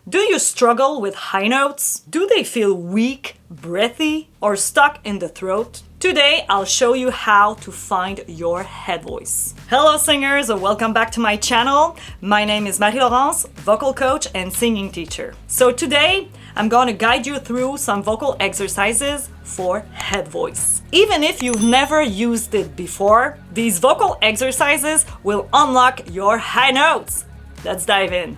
Do you struggle with high notes? Do they feel weak, breathy, or stuck in the throat? Today, I'll show you how to find your head voice. Hello singers, welcome back to my channel. My name is Marie-Laurence, vocal coach and singing teacher. So today, I'm going to guide you through some vocal exercises for head voice. Even if you've never used it before, these vocal exercises will unlock your high notes. Let's dive in.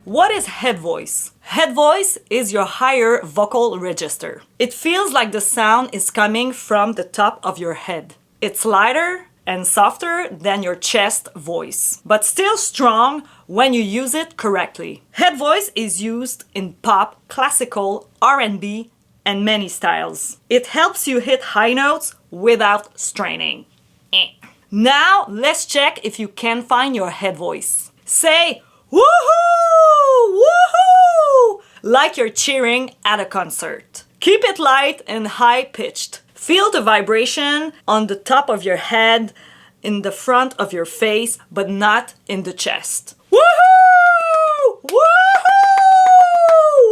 What is head voice? Head voice is your higher vocal register. It feels like the sound is coming from the top of your head. It's lighter and softer than your chest voice, but still strong when you use it correctly. Head voice is used in pop, classical, R&B, and many styles. It helps you hit high notes without straining. Now, let's check if you can find your head voice. Say, woohoo! Woohoo! Like you're cheering at a concert. Keep it light and high-pitched. Feel the vibration on the top of your head, in the front of your face, but not in the chest. Woohoo! Woohoo!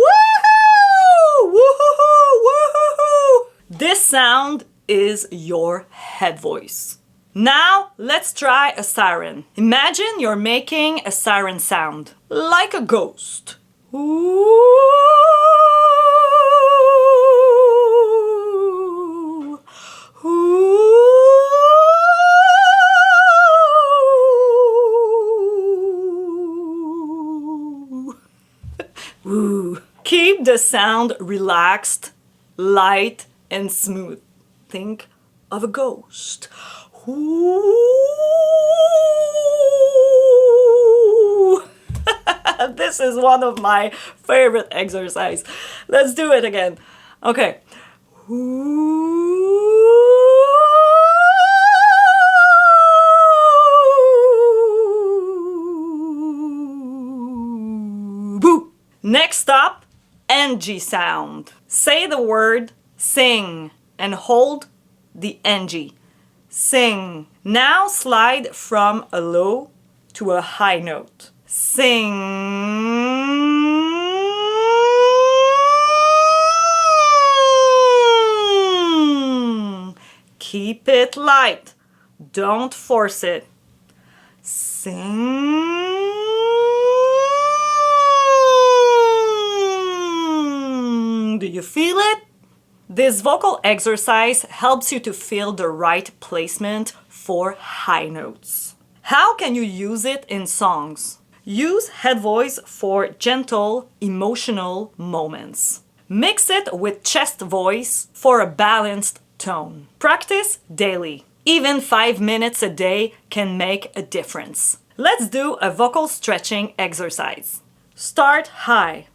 Woohoo! Woohoo! Woohoo! This sound is your head voice. Now, let's try a siren. Imagine you're making a siren sound, like a ghost. Ooh. Ooh. Ooh. Keep the sound relaxed, light, and smooth. Think of a ghost. Ooh. This is one of my favorite exercises. Let's do it again. Okay. Boo. Next stop, NG sound. Say the word sing and hold the NG. Sing. Now slide from a low to a high note. Sing. Keep it light. Don't force it. Sing. Do you feel it? This vocal exercise helps you to feel the right placement for high notes. How can you use it in songs? Use head voice for gentle, emotional moments. Mix it with chest voice for a balanced tone. Practice daily. Even 5 minutes a day can make a difference. Let's do a vocal stretching exercise. Start high.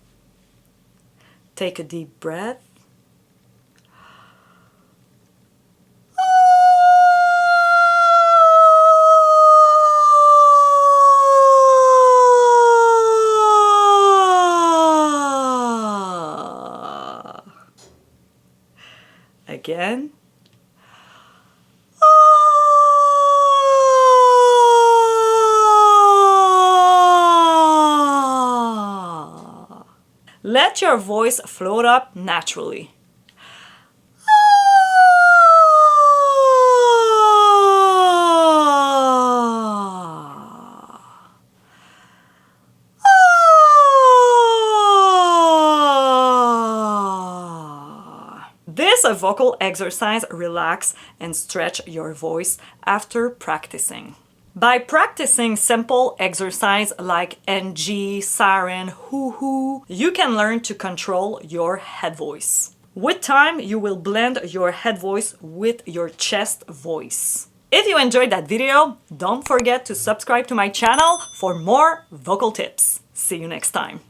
Take a deep breath. Again. Let your voice float up naturally. This a vocal exercise, relax and stretch your voice after practicing. By practicing simple exercise like NG, siren, hoo-hoo, you can learn to control your head voice. With time, you will blend your head voice with your chest voice. If you enjoyed that video, don't forget to subscribe to my channel for more vocal tips. See you next time.